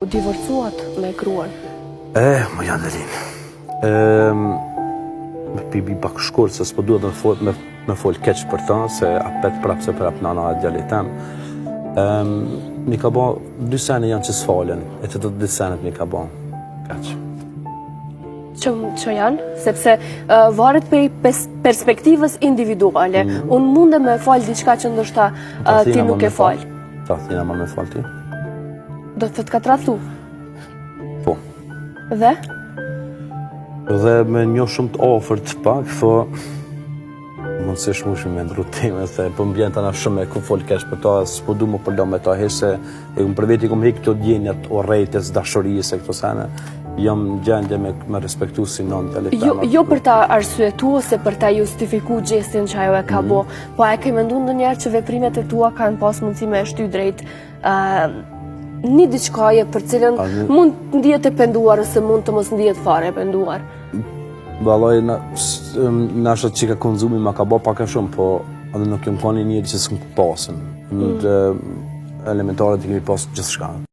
U divorcuat me gruan? Më janë Delin. Me pibi pak shkurt, se s'po duhet me fol keq për ta, se apet prap se prap nana e djalit tem. Mi ka ba, 2 sene janë që s'falen, e të 2 senet mi ka ba. Kaq. Që janë? Sepse varet prej perspektivës individuale. Unë mundem me falë diçka që ndoshta ti nuk e falë. Ta thina ma me falë ti. Do të ka tratu? Po. Dhe? Dhe me një shumë të ofër të pak, thë, mund se shmushmi me ndru teme, se po m'bjen të nga shumë e ku folë kesh për ta, s'po du më përdo me ta hesh, se e për veti ku më hik këto djenjat o rejtës, dashurisë e këto sene, jam gjendje me respektu si non të lektema. Jo për ta arsyetu ose për ta justifiku gjestin që ajo e ka bo, po a e ke mendu ndonjëherë që veprimet e tua kanë pas mundësi me shty drejt një diçkaje për cilën mund ndihet e penduar ose mund të mos ndihet fare e penduar? Valoj, nashët që ka konzumi ma ka bo pak e shumë, po edhe nuk jem ka një njëri që s'më pasën. Në elementarët i kemi pasë gjithë shka.